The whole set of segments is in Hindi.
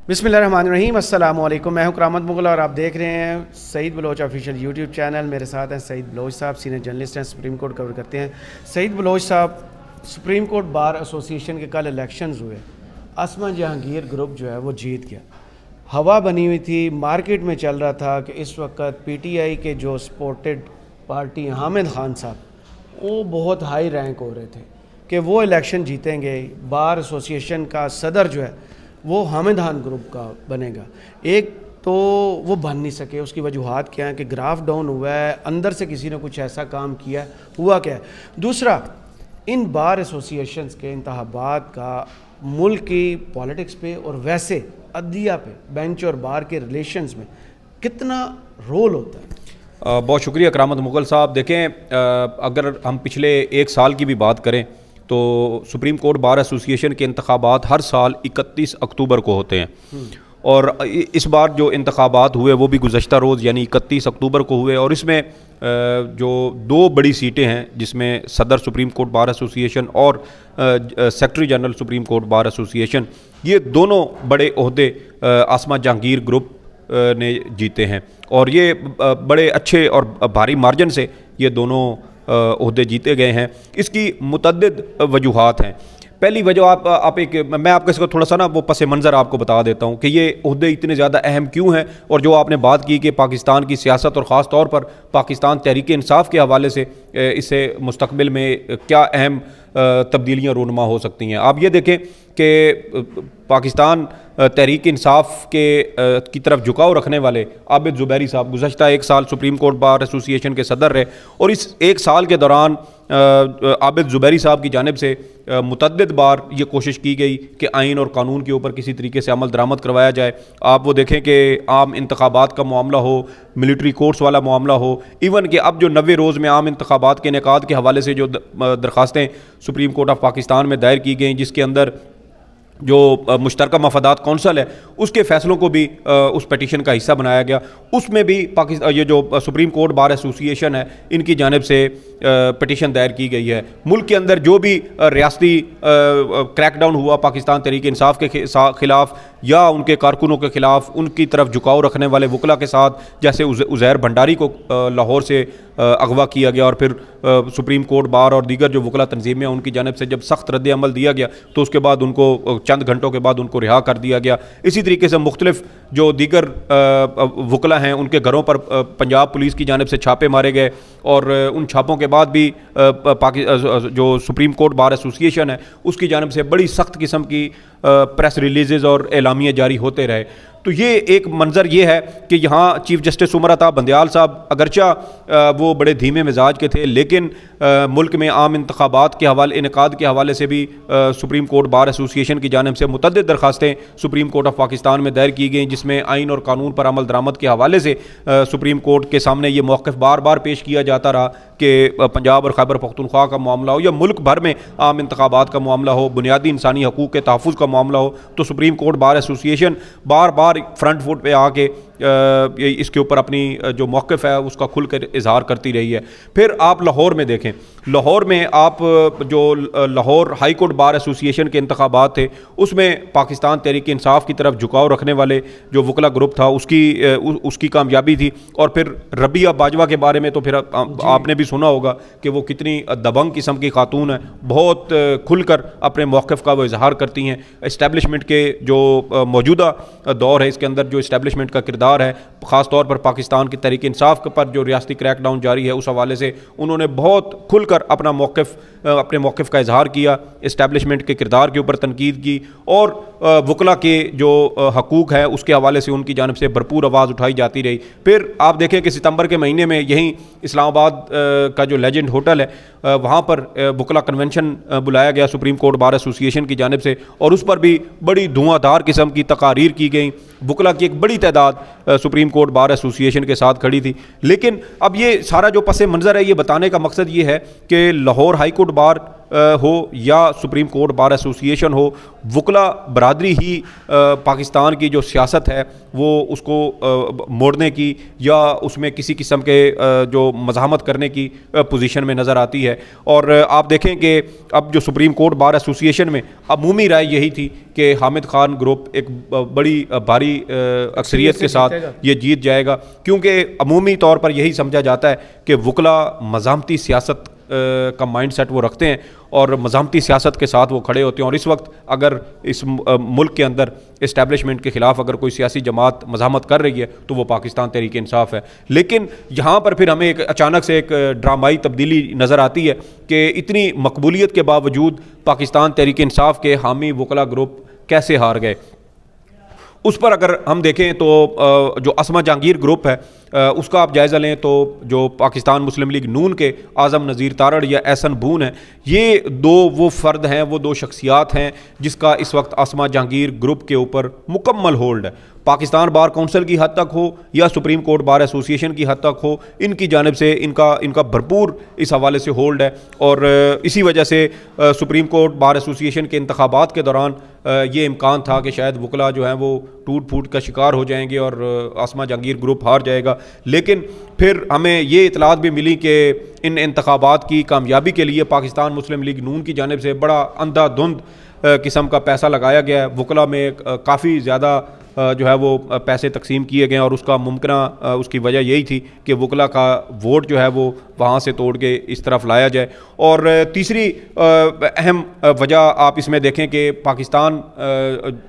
बिस्मिल्लाहिर्रहमानिर्रहीम, अस्सलाम वालेकुम। मैं हूं करामत मुगल और आप देख रहे हैं Saeed Baloch official YouTube channel. मेरे साथ हैं सईद बलोच साहब, सीनियर जर्नलिस्ट हैं, सुप्रीम कोर्ट कवर करते हैं। सईद बलोच साहब, सुप्रीम कोर्ट बार एसोसिएशन के कल इलेक्शंस हुए, असमा जहांगीर ग्रुप जो है वो जीत गया। हवा बनी हुई थी, मार्केट में चल रहा था कि इस वक्त पीटीआई के जो सपोर्टेड पार्टी हामिद खान साहब वो बहुत हाई रैंक हो रहे थे कि वो इलेक्शन जीतेंगे। बार एसोसिएशन का सदर जो है वो हामिद खान ग्रुप का बनेगा। एक तो वो बन नहीं सके, उसकी वजूहत क्या है कि ग्राफ डाउन हुआ है, अंदर से किसी ने कुछ ऐसा काम किया है, हुआ क्या है। दूसरा, इन बार एसोसिएशंस के इंतखाबात का मुल्क की पॉलिटिक्स पे और वैसे अदलिया पे, बेंच और बार के रिलेशंस में कितना रोल होता है। बहुत शुक्रिया करामत मुगल साहब। देखें, अगर हम पिछले एक साल की भी बात करें तो सुप्रीम कोर्ट बार एसोसिएशन के इंतखाबात हर साल 31 अक्टूबर को होते हैं और इस बार जो इंतखाबात हुए वो भी गुज़श्ता रोज़ यानी 31 अक्टूबर को हुए। और इसमें जो दो बड़ी सीटें हैं जिसमें सदर सुप्रीम कोर्ट बार एसोसिएशन और secretary general supreme Court Bar association, ये दोनों बड़े ओहदे असमा जहांगीर ग्रुप ने जीते हैं और ये बड़े अच्छे और भारी मार्जिन से ये दोनों ओहदे जीते गए हैं। इसकी मुतद्दिद वजूहात हैं। पहली वजह मैं आपको इसको थोड़ा सा ना वो पस मंज़र आपको बता देता हूँ कि ये ओहदे इतने ज़्यादा अहम क्यों हैं। और जो आपने बात की कि पाकिस्तान की सियासत और ख़ास तौर पर पाकिस्तान तहरीक इंसाफ के हवाले से इससे मुस्तकबिल में क्या अहम तब्दीलियाँ रूनमा हो सकती हैं। आप ये देखें कि पाकिस्तान तहरीक इंसाफ की तरफ झुकाव रखने वाले आबिद ज़ुबैरी साहब गुज़श्ता एक साल सुप्रीम कोर्ट बार एसोसिएशन के सदर रहे और इस एक साल के दौरान आबिद ज़ुबैरी साहब की जानिब से मुतद्दिद बार ये कोशिश की गई कि आइन और कानून के ऊपर किसी तरीके से अमल दरामद करवाया जाए। आप वो देखें कि आम इंतखाबात का मामला हो, मिलिट्री कोर्ट्स वाला मामला हो, इवन कि अब जो 90 रोज़ में आम इंतखाबात के इनेकाद के हवाले से जो दरख्वास्तें सुप्रीम कोर्ट ऑफ पाकिस्तान में दायर की गई, जिसके अंदर जो मुश्तरका मफादात कौंसल है उसके फ़ैसलों को भी उस पटिशन का हिस्सा बनाया गया। उसमें भी पाकिस्तान ये जो सुप्रीम कोर्ट बार एसोसिएशन है इनकी जानिब से पटिशन दायर की गई है। मुल्क के अंदर जो भी रियासती क्रैकडाउन हुआ पाकिस्तान तहरीक इंसाफ के ख़िलाफ़ या उनके कारकुनों के ख़िलाफ़, उनकी तरफ झुकाव रखने वाले वकला के साथ, जैसे उज़ैर भंडारी को लाहौर से अगवा किया गया और फिर सुप्रीम कोर्ट बार और दीगर जो वकला तंजीमें हैं उनकी जानिब से जब सख्त रद्द अमल दिया गया तो उसके बाद उनको चंद घंटों के बाद उनको रिहा कर दिया गया। इसी तरीके से मुख्तलिफ जो दीगर वकला हैं उनके घरों पर पंजाब पुलिस की जानिब से छापे मारे गए और उन छापों के बाद भी जो सुप्रीम कोर्ट बार एसोसिएशन है उसकी जानिब से बड़ी सख्त किस्म की प्रेस रिलीज़ और एलामिया जारी होते रहे। तो ये एक मंज़र ये है कि यहाँ चीफ़ जस्टिस उमर अता बंदयाल साहब अगरचा वो बड़े धीमे मिजाज के थे, लेकिन मुल्क में आम इंतखाबात के हवाले इनेकाद के हवाले से भी सुप्रीम कोर्ट बार एसोसिएशन की जानिब से मुतअद्दिद दरखास्तें सुप्रीम कोर्ट ऑफ पाकिस्तान में दायर की गई, जिसमें आइन और कानून पर अमल दरामद के हवाले से सुप्रीम कोर्ट के सामने ये मौक़िफ़ बार बार पेश किया जाता रहा कि पंजाब और खैबर पख्तूनख्वा का मामला हो या मुल्क भर में आम इंतखाबात का मामला हो, बुनियादी इंसानी हकूक़ के तहफ़्फ़ुज़ का मामला हो, तो सुप्रीम कोर्ट बार एसोसिएशन बार बार फ्रंट फुट पे आके इसके ऊपर अपनी जो मौक़िफ़ है उसका खुल कर इजहार करती रही है। फिर आप लाहौर में देखें, लाहौर में आप जो Lahore high court Bar Association के इंतखाबात थे उसमें पाकिस्तान तहरीक इंसाफ की तरफ झुकाव रखने वाले जो वकला ग्रुप था उसकी कामयाबी थी। और फिर रबिया बाजवा के बारे में तो फिर आपने भी सुना होगा कि वो कितनी दबंग किस्म की खातून है, बहुत खुलकर अपने मौक़िफ़ का वो इजहार करती हैं। इस्टेब्लिशमेंट के जो मौजूदा दौर है इसके अंदर जो इस्टेब्लिशमेंट का किरदार है, ख़ास तौर पर पाकिस्तान की तहरीक इंसाफ पर जो रियासती क्रैकडाउन जारी है उस हवाले से उन्होंने बहुत खुलकर अपने मौक़िफ़ का इजहार किया, इस्टेब्लिशमेंट के किरदार के ऊपर तनकीद की और वकला के जो हकूक़ है उसके हवाले से उनकी जानिब से भरपूर आवाज़ उठाई जाती रही। फिर आप देखें कि सितंबर के महीने में यहीं इस्लामाबाद का जो लेजेंड होटल है वहाँ पर वकला कन्वेंशन बुलाया गया सुप्रीम कोर्ट बार एसोसिएशन की जानिब से और उस पर भी बड़ी धुआंधार किस्म की तकारीर की गई। वकला की एक बड़ी तादाद सुप्रीम कोर्ट बार एसोसिएशन के साथ खड़ी थी। लेकिन अब ये सारा जो पस मंज़र है ये बताने का मकसद ये है कि लाहौर हाई कोर्ट बार हो या सुप्रीम कोर्ट बार एसोसिएशन हो, वकला बरादरी ही पाकिस्तान की जो सियासत है वो उसको मोड़ने की या उसमें किसी किस्म के जो मज़ाहमत करने की पोजीशन में नज़र आती है। और आप देखें कि अब जो सुप्रीम कोर्ट बार एसोसिएशन में अमूमी राय यही थी कि हामिद खान ग्रुप एक बड़ी भारी अक्सरियत के साथ ये जीत जाएगा, क्योंकि अमूमी तौर पर यही समझा जाता है कि वकला मज़ाहमती सियासत का माइंड सेट वो रखते हैं और मज़ाहमती सियासत के साथ वो खड़े होते हैं। और इस वक्त अगर इस मुल्क के अंदर इस्टेब्लिशमेंट के ख़िलाफ़ अगर कोई सियासी जमात मज़ाहमत कर रही है तो वो पाकिस्तान तहरीक इंसाफ है। लेकिन यहाँ पर फिर हमें एक अचानक से एक ड्रामाई तब्दीली नज़र आती है कि इतनी मकबूलियत के बावजूद पाकिस्तान तहरीक इंसाफ के हामी वकला ग्रुप कैसे हार गए। उस पर अगर हम देखें तो जो असमा जहांगीर ग्रुप है उसका आप जायज़ा लें तो जो पाकिस्तान मुस्लिम लीग नून के आज़म नज़ीर तारड़ या एहसन बून हैं, ये दो वो फ़र्द हैं, वो दो शख्सियात हैं जिसका इस वक्त असमा जहांगीर ग्रुप के ऊपर मुकम्मल होल्ड है। पाकिस्तान बार काउंसिल की हद तक हो या सुप्रीम कोर्ट बार एसोसिएशन की हद तक हो, इनकी जानिब से इनका भरपूर इस हवाले से होल्ड है। और इसी वजह से सुप्रीम कोर्ट बार एसोसिएशन के इंतखाबात के दौरान ये इम्कान था कि शायद वकला जो हैं वो टूट फूट का शिकार हो जाएंगे और असमा जहांगीर ग्रुप हार जाएगा। लेकिन फिर हमें ये इतलात भी मिली कि इन इंतखाबात की कामयाबी के लिए पाकिस्तान मुस्लिम लीग नून की जानिब से बड़ा अंधाधुंध किस्म का पैसा लगाया गया है। वकला में काफ़ी ज़्यादा जो है वो पैसे तकसीम किए गए और उसका मुमकिन उसकी वजह यही थी कि वकला का वोट जो है वो वहाँ से तोड़ के इस तरफ लाया जाए। और तीसरी अहम वजह आप इसमें देखें कि पाकिस्तान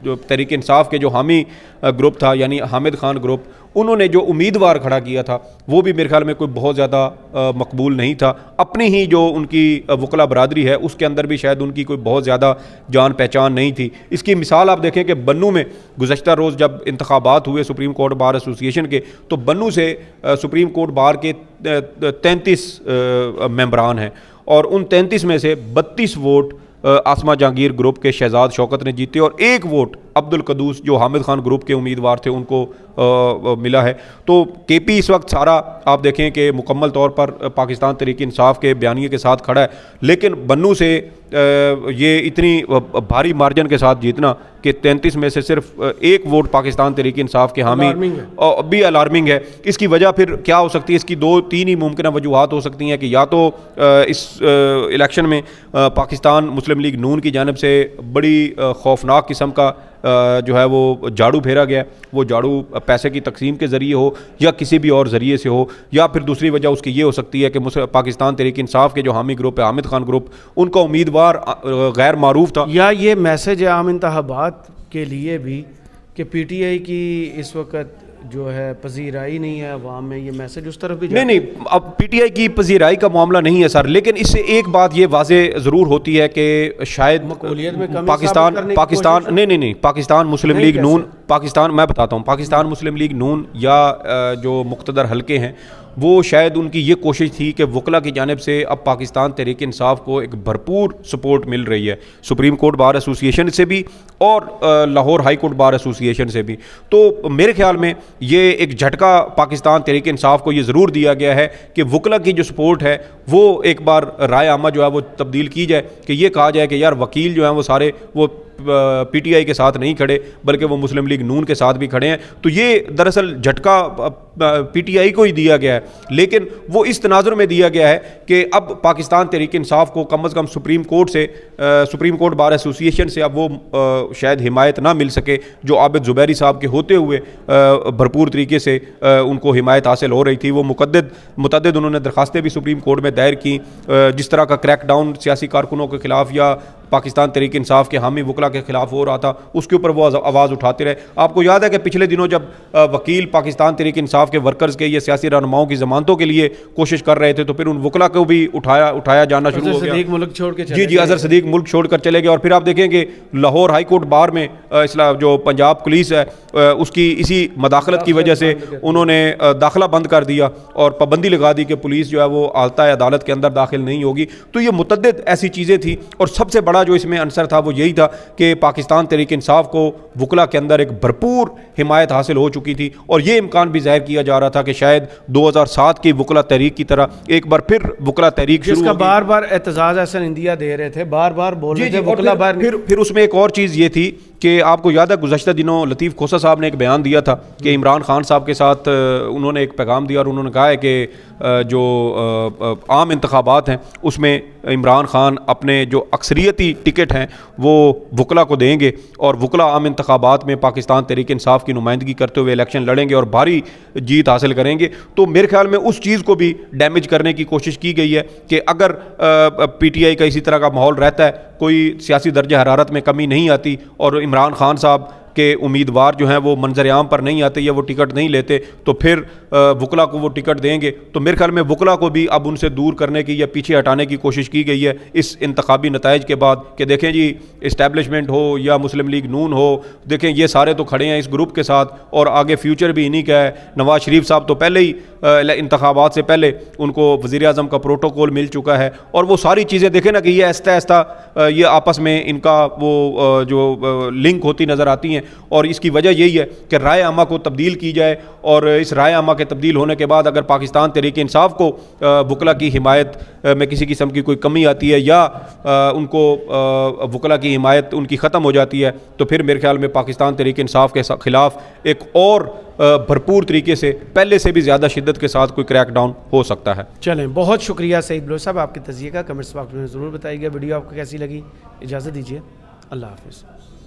जो तहरीक इंसाफ के जो हामी ग्रुप था यानी हामिद खान ग्रुप, उन्होंने जो उम्मीदवार खड़ा किया था वो भी मेरे ख्याल में कोई बहुत ज़्यादा मकबूल नहीं था। अपनी ही जो उनकी वकला बरादरी है उसके अंदर भी शायद उनकी कोई बहुत ज़्यादा जान पहचान नहीं थी। इसकी मिसाल आप देखें कि बन्नू में गुज़श्ता रोज़ जब इंतखाबात हुए सुप्रीम कोर्ट बार एसोसिएशन के, तो बन्नू से सुप्रीम कोर्ट बार के 33 मेंबरान हैं और उन 33 में से 32 वोट आसमा जहांगीर ग्रुप के शहजाद शौकत ने जीते और 1 वोट अब्दुल कदूस जो हामिद खान ग्रुप के उम्मीदवार थे उनको मिला है। तो केपी इस वक्त सारा आप देखें कि मुकम्मल तौर पर पाकिस्तान तहरीक इंसाफ के बयानिए के साथ खड़ा है, लेकिन बन्नू से ये इतनी भारी मार्जिन के साथ जीतना कि 33 में से सिर्फ 1 वोट पाकिस्तान तहरीक इंसाफ के हामी भी अलार्मिंग है। इसकी वजह फिर क्या हो सकती है? इसकी 2-3 ही मुमकिन वजूहात हो सकती हैं कि या तो इस इलेक्शन में पाकिस्तान मुस्लिम लीग नून की जानिब से बड़ी खौफनाक किस्म का जो है वो झाड़ू फेरा गया, वो झाड़ू पैसे की तकसीम के ज़रिए हो या किसी भी और ज़रिए से हो, या फिर दूसरी वजह उसकी ये हो सकती है कि पाकिस्तान तहरीक इंसाफ के जो हामी ग्रुप है हामिद खान ग्रुप, उनका उम्मीदवार गैर मारूफ था। या ये मैसेज है आम इंतखाबात के लिए भी कि PTI की इस वक्त जो है पजीराई नहीं है अवाम में, ये मैसेज उस तरफ भी नहीं, अब PTI की पजीराई का मामला नहीं है सर, लेकिन इससे एक बात ये वाजे ज़रूर होती है कि शायद मकबूलियत में कमी पाकिस्तान नहीं पाकिस्तान मुस्लिम लीग नून, मैं बताता हूँ, पाकिस्तान मुस्लिम लीग नून या जो मुक़्तदर हल्के हैं वो शायद उनकी ये कोशिश थी कि वकला की जानिब से अब पाकिस्तान तहरीक इंसाफ को एक भरपूर सपोर्ट मिल रही है सुप्रीम कोर्ट बार एसोसिएशन से भी और Lahore high court Bar association से भी। तो मेरे ख्याल में ये एक झटका पाकिस्तान तहरीक इंसाफ को ये ज़रूर दिया गया है कि वकला की जो सपोर्ट है वो एक बार राय आमा जो है वो तब्दील की जाए कि ये कहा जाए कि यार वकील जो हैं वो सारे वो PTI के साथ नहीं खड़े बल्कि वो मुस्लिम लीग नून के साथ भी खड़े हैं। तो ये दरअसल झटका PTI को ही दिया गया है, लेकिन वो इस तनाजुर में दिया गया है कि अब पाकिस्तान तहरीक इंसाफ को कम अज़ कम सुप्रीम कोर्ट बार एसोसिएशन से अब वो शायद हिमायत ना मिल सके जो आबिद ज़ुबैरी साहब के होते हुए भरपूर तरीके से उनको हिमायत हासिल हो रही थी। वो मुतअद्दिद उन्होंने दरखास्तें भी सुप्रीम कोर्ट में दायर की, जिस तरह का क्रैकडाउन सियासी कारकुनों के खिलाफ या पाकिस्तान तहरीक इंसाफ के हामी वकला के खिलाफ हो रहा था उसके ऊपर वो आवाज़ उठाते रहे। आपको याद है कि पिछले दिनों जब वकील पाकिस्तान तहरीक इंसाफ के वर्कर्स के या सियासी रहनुमाओं की ज़मानतों के लिए कोशिश कर रहे थे तो फिर उन वकला को भी उठाया जाना शुरू हो गया। मुल्क छोड़ के जी अजहर सदीक मुल्क छोड़कर चले गए। और फिर आप देखेंगे लाहौर हाई कोर्ट बार में जो पंजाब पुलिस है उसकी इसी मदाखलत की वजह से उन्होंने दाखिला बंद कर दिया और पाबंदी लगा दी कि पुलिस जो है वो आलता अदालत के अंदर दाखिल नहीं होगी। तो ये मुतअद्दिद ऐसी चीज़ें थी और सबसे बड़ा जो इसमें अंसर था वो यही था कि पाकिस्तान तहरीक इंसाफ को वकला के अंदर एक भरपूर हिमायत हासिल हो चुकी थी और ये इम्कान भी ज़ाहिर किया जा रहा था कि शायद 2007 की वकला तहरीक की तरह एक बार फिर वकला तहरीक शुरू जिसका होगी। बार बार एतजाज अहसन इंदिया दे रहे थे, बार बार बोल रहे थे और वकला बार फिर उसमें एक और चीज़ ये थी कि आपको याद है गुज़श्ता दिनों लतीफ़ खोसा साहब ने एक बयान दिया था कि इमरान खान साहब के साथ उन्होंने एक पैगाम दिया और उन्होंने कहा है कि जो आम इंतखाबात हैं उसमें इमरान खान अपने जो अक्सरियती टिकट हैं वो वकला को देंगे और वकला आम इंतखाबात में पाकिस्तान तहरीक इंसाफ की नुमाइंदगी करते हुए इलेक्शन लड़ेंगे और भारी जीत हासिल करेंगे। तो मेरे ख्याल में उस चीज़ को भी डैमेज करने की कोशिश की गई है कि अगर PTI का इसी तरह का माहौल रहता है, कोई सियासी दर्जा हरारत में कमी नहीं आती और इमरान खान साहब के उम्मीदवार जो हैं वो मंजर आम पर नहीं आते या वो टिकट नहीं लेते, तो फिर वकला को वो टिकट देंगे। तो मेरे ख्याल में वकला को भी अब उनसे दूर करने की या पीछे हटाने की कोशिश की गई है इस इंतखाबी नताइज के बाद कि देखें जी इस्टेब्लिशमेंट हो या मुस्लिम लीग नून हो, देखें ये सारे तो खड़े हैं इस ग्रुप के साथ और आगे फ्यूचर भी इन्हीं का है। नवाज शरीफ साहब तो पहले ही इंतखाबात से पहले उनको वज़ीर आज़म का प्रोटोकॉल मिल चुका है और वो सारी चीज़ें देखें ना कि ये आहिस्ता आहिस्ता ये आपस में इनका वो जो लिंक होती नज़र आती हैं और इसकी वजह यही है कि राय आमा को तब्दील की जाए और इस राय आमा के तब्दील होने के बाद अगर पाकिस्तान तहरीक इंसाफ को वकला की हिमायत में किसी किस्म की कोई कमी आती है या उनको वकला की हिमायत उनकी ख़त्म हो जाती है तो फिर मेरे ख्याल में पाकिस्तान तहरीक इंसाफ के ख़िलाफ़ एक और भरपूर तरीके से पहले से भी ज़्यादा शिद्दत के साथ कोई क्रैकडाउन हो सकता है। चलें, बहुत शुक्रिया सईद बलोच साहब आपके तज़किया का। कमेंट्स बॉक्स में ज़रूर बताइएगा वीडियो आपको कैसी लगी। इजाज़त दीजिए, अल्लाह हाफ़िज़।